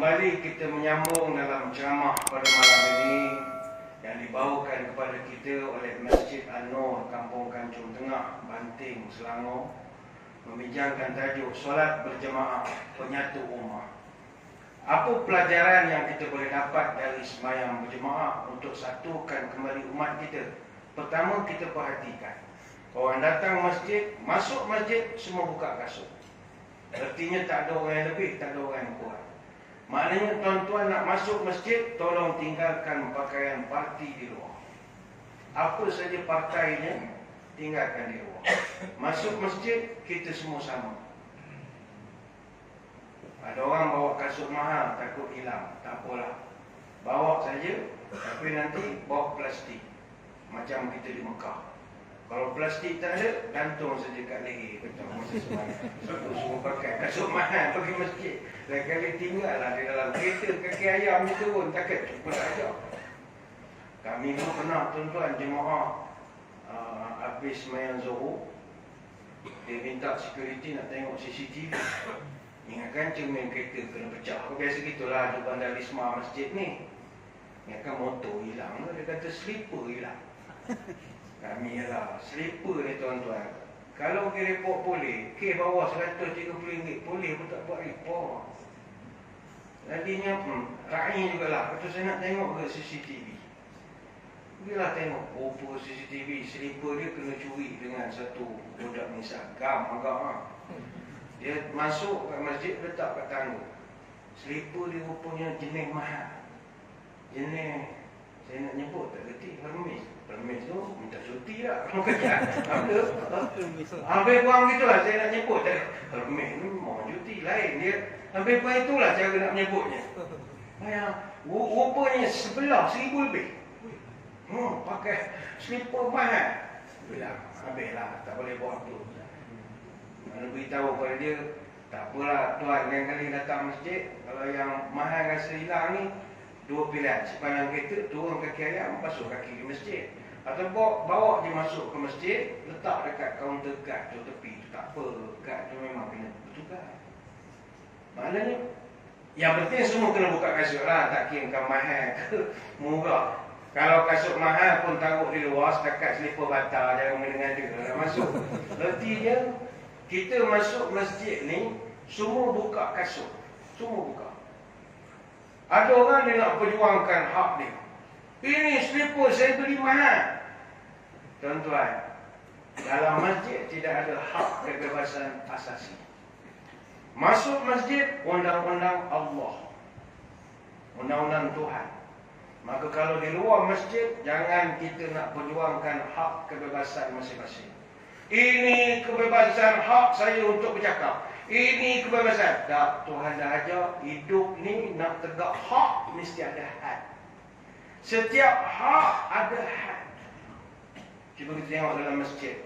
Kembali kita menyambung dalam ceramah pada malam ini yang dibawakan kepada kita oleh Masjid An-Nur, Kampung Kancung Tengah, Banting, Selangor, membincangkan tajuk solat berjemaah penyatu ummah. Apa pelajaran yang kita boleh dapat dari sembahyang berjemaah untuk satukan kembali umat kita? Pertama, kita perhatikan orang datang masjid, masuk masjid semua buka kasut. Artinya tak ada orang yang lebih, tak ada orang yang kurang. Maknanya tuan-tuan nak masuk masjid, tolong tinggalkan pakaian parti di luar. Apa saja partainya, tinggalkan di luar. Masuk masjid, kita semua sama. Ada orang bawa kasut mahal, takut hilang. Tak apalah, bawa saja. Tapi nanti bawa plastik, macam kita di Mekah. Kalau plastik tak ada, gantung saja kat leher. Betul masa semayang. Semua pakai kasut mahal pergi masjid. Lain kali tinggal lah di dalam kereta, kaki ayam ni turun, takut cuba saja. Kami pun pernah tuan-tuan jemaah habis semayang Zuhur, dia minta security nak tengok CCTV. Ingatkan cermin kereta kena pecah. Biasa gitulah ada vandalisme masjid ni. Ingatkan motor hilang, dia kata slipper hilang. Kami ialah slipper ni tuan-tuan. Kalau pergi report boleh, kes bawah RM130, boleh pun tak buat report. Jadinya raih jugalah. Kata saya nak tengok ke CCTV. Pergilah tengok. Rupa CCTV, slipper dia kena curi dengan satu budak nisab. Gam agak. Dia masuk kat masjid, letak kat tangga. Slipper dia rupanya jenis mahal. Jenis, saya nak nyebut tak kerti, Hermes. Hermes tu minta cuti lah kalau kerja. Hampir kurang gitulah saya nak nyebut. Hermes ni mau cuti lain dia. Hampir kurang itulah cara nak menyebutnya. Rupanya sebelah 1,000 lebih. Pakai slipper mahal. Bilang, habislah, tak boleh buat tu. Mana beritahu pada dia, tak apalah tuan, yang kali datang masjid, kalau yang mahal rasa hilang ni, dua pilihan, sepanjang kereta, turun kaki ayam, basuh kaki di masjid. Atau bawa dia masuk ke masjid, letak dekat kaunter guard tu tepi, tu tak apa, guard tu memang kena bertugas. Maknanya, yang penting semua kena buka kasut lah, tak kira kan mahal ke murah. Kalau kasut mahal pun taruh di luar, setakat selipar batal, jangan mengada nak masuk. Artinya, kita masuk masjid ni, semua buka kasut. Semua buka. Ada orang dia nak perjuangkan hak dia. Ini slipper saya beli mahal. Tuan-tuan, dalam masjid tidak ada hak kebebasan asasi. Masuk masjid, undang-undang Allah. Undang-undang Tuhan. Maka kalau di luar masjid, jangan kita nak perjuangkan hak kebebasan masing-masing. Ini kebebasan hak saya untuk bercakap. Ini kebebasan. Tak, Tuhan dah ajar, hidup ni nak tegak hak, mesti ada had. Setiap hak ada had. Cuba kita tengok dalam masjid.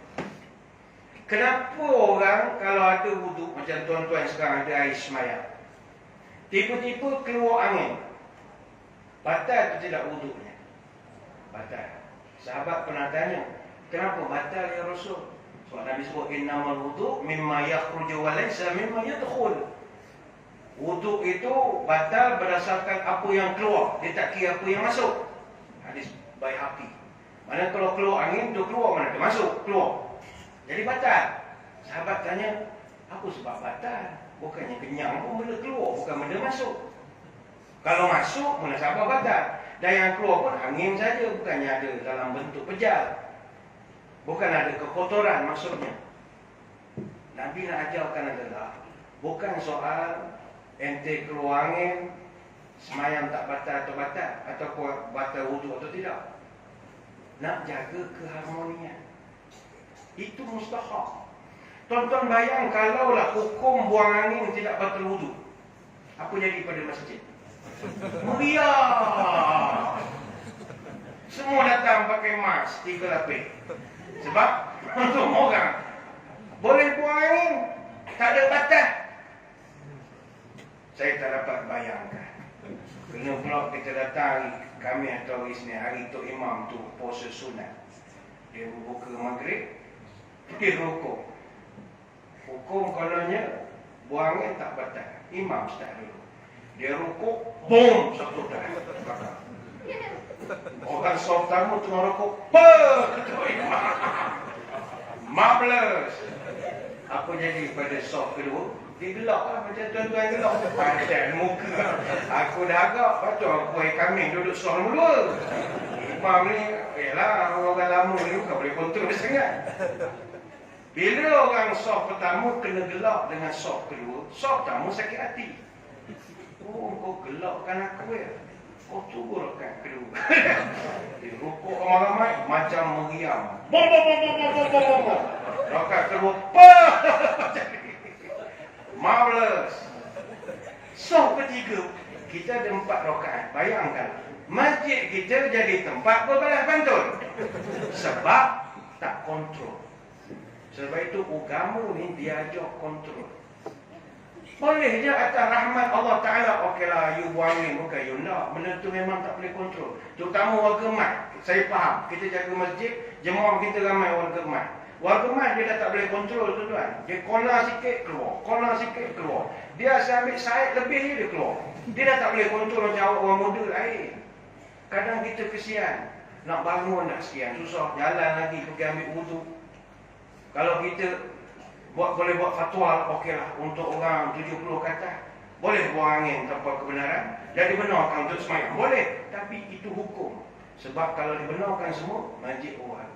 Kenapa orang kalau ada wuduk, macam tuan-tuan sekarang ada air semayang, tiba-tiba keluar angin, batal atau tidak wuduknya? Batal. Sahabat pernah tanya, kenapa batal ya Rasul? Sebab Nabi sebut innamal wudu' mimma yakhruju wa laysa mimma yadkhul. Wuduk itu batal berdasarkan apa yang keluar, dia tak kira apa yang masuk. Hadis Baihaqi. Mana kalau keluar angin tu keluar, mana dia masuk, keluar. Jadi batal. Sahabat tanya, apa sebab batal? Bukannya kenyang pun benda keluar, bukan benda masuk. Kalau masuk, mana sahabat batal. Dan yang keluar pun angin saja, bukannya ada dalam bentuk pejal. Bukan ada kekotoran maksudnya. Nabi nak ajarkan adalah bukan soal ente keluar angin, semayang tak batal atau batal, atau batal wuduk atau tidak. Nak jaga keharmonian. Itu mustahak. Tuan-tuan bayang kalaulah hukum buang angin tidak batal wuduk, apa jadi pada masjid? Meriah. Semua datang pakai mask 3 lapis. Sebab untuk orang boleh buang angin, tak ada batas. Saya tak dapat bayangkan. Kena pula kita datang kami atau Isnin, hari Tok Imam tu puasa sunat. Dia buka maghrib, dia rukuk. Hukum kononnya buang angin tak batal. Imam start dulu. Dia rukuk, boom, satu dah. Orang soft tamu tengah rukuk, ketua imam. Marvelous. Apa jadi pada soft kedua? Dia gelak lah macam tuan-tuan gelak. Padan muka. Aku dah agak, patut aku kambing duduk soft nombor dua. Imam ni, yalah orang lama ni bukan boleh kontrol sangat. Bila orang soft pertama kena gelak dengan soft kedua, soft pertama sakit hati. Oh, kau gelakkan aku ya. Kau turunkan kedua. Dia rukuk ramai-ramai macam meriam. Bom. Rakaat kedua, marvelous. Soft ketiga, kita ada 4 rakaat. Bayangkan, masjid kita jadi tempat berbalas pantun. Sebab tak kontrol. Sebab itu agama ni diajar kontrol. Boleh je atas rahmat Allah Ta'ala. Okeylah, you buang ni, bukan you nak. Benda tu memang tak boleh kontrol. Terutama warga mat. Saya faham, kita jaga masjid, jemaah kita ramai warga mat. Warga mat dia dah tak boleh kontrol tuan-tuan. Dia corner sikit keluar, corner sikit keluar. Dia asal ambil side lebih dia keluar. Dia dah tak boleh kontrol macam orang muda lain. Kadang kita kesian. Nak bangun dah sekian, susah. Jalan lagi pergi ambil wudu. Kalau kita boleh buat fatwa, okeylah untuk orang 70 ke atas. Boleh buang angin tanpa kebenaran. Dan dibenarkan untuk semayang. Boleh. Tapi itu hukum. Sebab kalau dibenarkan semua, masjid orang.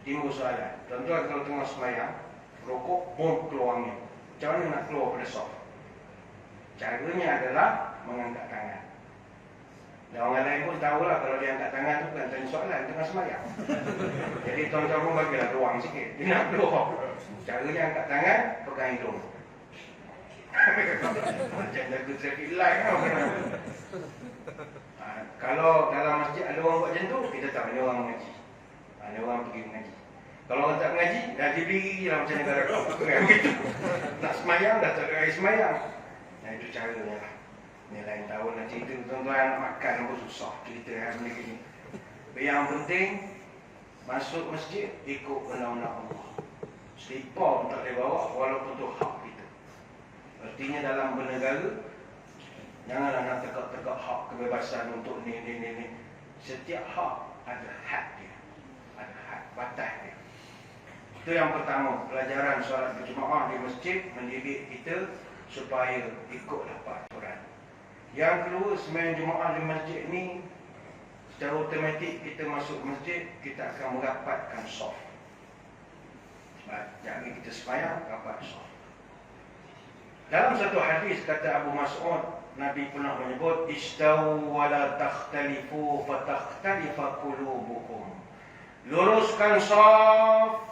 Timbul soalan. Tuan-tuan kalau tengah semayang, rokok, bom, keluar angin. Macam mana nak keluar pada soft? Caranya adalah mengangkat tangan. Dan orang lain pun tahulah kalau dia angkat tangan tu bukan tanya soalan, tengah semayang. Jadi tuan-tuan pun bagilah ruang sikit. Dia nak keluar. Caranya angkat tangan, pegang hidung. Macam jaga traffic light kan. Kalau dalam masjid ada orang buat macam tu, kita tak ada orang mengaji. Ada orang pergi mengaji. Kalau orang tak mengaji, dah diberi je lah macam negara kau. Begitu. Nak semayang, dah tak ada air semayang. Nah itu caranya lah. Ni lain tahun nak cerita tuan-tuan, makan pun susah cerita benda gini. Yang penting, masuk masjid, ikut undang-undang Allah. Selipar pun tak boleh bawa, walaupun tu hak kita. Artinya dalam bernegara, janganlah nak tegak-tegak hak kebebasan untuk ni. Setiap hak ada had dia. Ada had, batas dia. Itu yang pertama, pelajaran solat berjemaah di masjid mendidik kita supaya ikutlah peraturan. Yang kedua, sembahyang jemaah di masjid ni secara automatik kita masuk masjid, kita akan merapatkan saf. Jadi kita sembahyang rapat saf. Dalam satu hadis kata Abu Mas'ud, Nabi pernah menyebut istawu wa la takhtalifu fa takhtalifa qulubukum. Luruskan saf,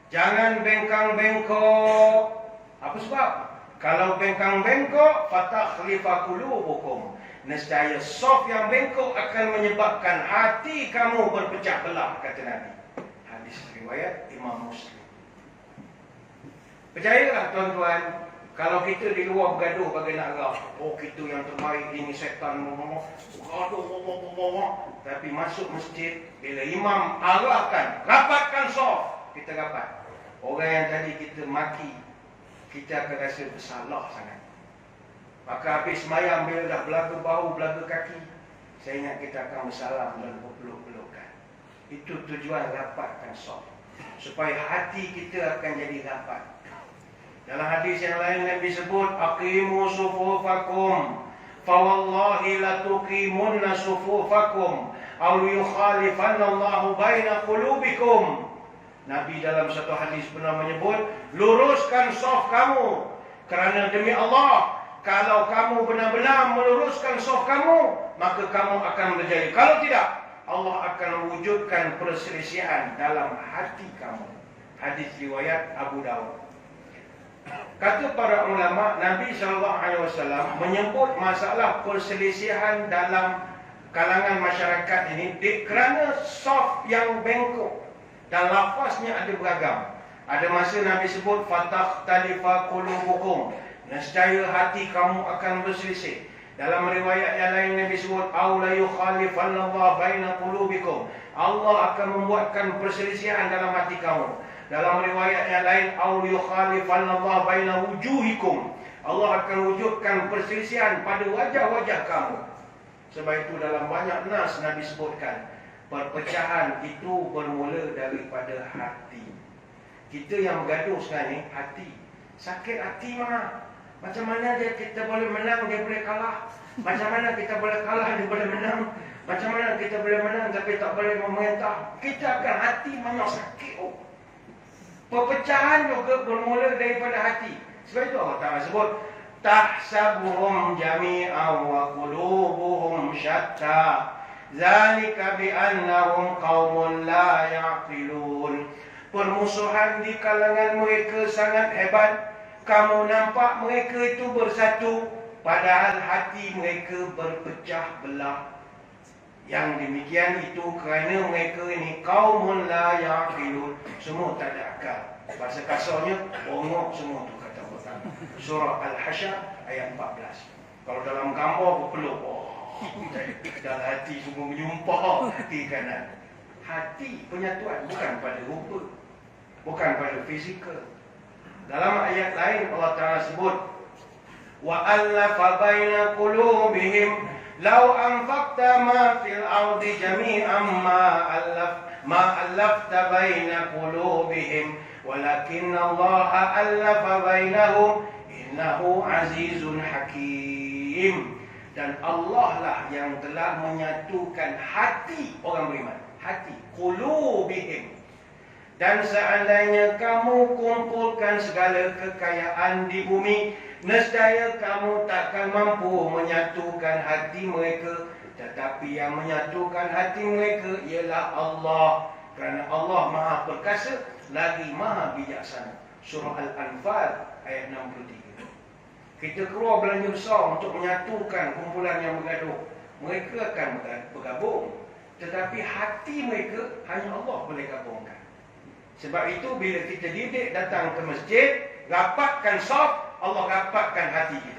jangan bengkang-bengkok. Apa sebab? Kalau bengkang-bengkok, fatakhlifa qulubukum. Nescaya saf yang bengkok akan menyebabkan hati kamu berpecah belah, kata Nabi. Hadis riwayat Imam Muslim. Percayalah tuan-tuan, kalau kita di luar bergaduh bagi nak arah, oh kita yang terbaik, ini setan, bergaduh, tapi masuk masjid, bila imam arahkan, rapatkan saf, kita rapat. Orang yang tadi kita maki, kita akan rasa bersalah sangat. Maka habis semayang, bila dah belaga bahu, belaga kaki, saya ingat kita akan bersalam dan berpeluk-pelukan. Itu tujuan rapatkan saf, supaya hati kita akan jadi rapat. Dalam hadis yang lain Nabi sebut, aqimu sufufakum fa wallahi la tuqimunna sufufakum aw yukhalifanna Allahu baina qulubikum. Nabi dalam satu hadis pernah menyebut, luruskan saf kamu, kerana demi Allah, kalau kamu benar-benar meluruskan saf kamu, maka kamu akan berjaya. Kalau tidak, Allah akan wujudkan perselisihan dalam hati kamu. Hadis riwayat Abu Dawud. Kata para ulama, Nabi SAW menyebut masalah perselisihan dalam kalangan masyarakat ini kerana saf yang bengkok. Dan lafaznya ada beragam. Ada masa Nabi sebut fatakhtalifa qulubukum, nescaya hati kamu akan berselisih. Dalam riwayat yang lain Nabi sebut aw la yukhalifanna Allah baina qulubikum, Allah akan membuatkan perselisihan dalam hati kamu. Dalam riwayat yang lain aw yukhalifanna Allah baina wujuhikum, Allah akan wujudkan perselisihan pada wajah-wajah kamu. Sebab itu dalam banyak nas Nabi sebutkan, perpecahan itu bermula daripada hati. Kita yang bergaduh sekarang ni, hati. Sakit hati mana? Macam mana kita boleh menang, dia boleh kalah? Macam mana kita boleh kalah, dia boleh menang? Macam mana kita boleh menang tapi tak boleh memerintah? Kita akan hati mana sakit. Perpecahan juga bermula daripada hati. Sebab itu Allah Ta'ala sebut, tahsabuhum jami'an wa qulubuhum syatta, zalika bi'annahum qaumun la ya'qilun. Permusuhan di kalangan mereka sangat hebat. Kamu nampak mereka itu bersatu, padahal hati mereka berpecah belah. Yang demikian itu kerana mereka ini qaumun la ya'qilun, semua tak ada akal. Bahasa kasarnya bongok semua tu kata Allah. Surah Al-Hasyr ayat 14. Kalau dalam gambar berpeluk, dalam hati semua menyumpah hati kanan. Hati penyatuan bukan pada rupa, bukan pada fizikal. Dalam ayat lain Allah Ta'ala sebut, wa allafa baina qulubihim law anfaqta ma fil ardi jami'an ma allafta baina qulubihim walakinna Allah allafa bainahum innahu azizun hakim. Dan Allah lah yang telah menyatukan hati orang beriman. Hati, qulubihim. Dan seandainya kamu kumpulkan segala kekayaan di bumi, nescaya kamu takkan mampu menyatukan hati mereka. Tetapi yang menyatukan hati mereka ialah Allah. Kerana Allah Maha Perkasa lagi Maha Bijaksana. Surah Al-Anfal ayat 63. Kita keluar belanja besar untuk menyatukan kumpulan yang bergaduh. Mereka akan bergabung. Tetapi hati mereka hanya Allah boleh gabungkan. Sebab itu bila kita didik datang ke masjid, rapatkan saf, Allah rapatkan hati kita.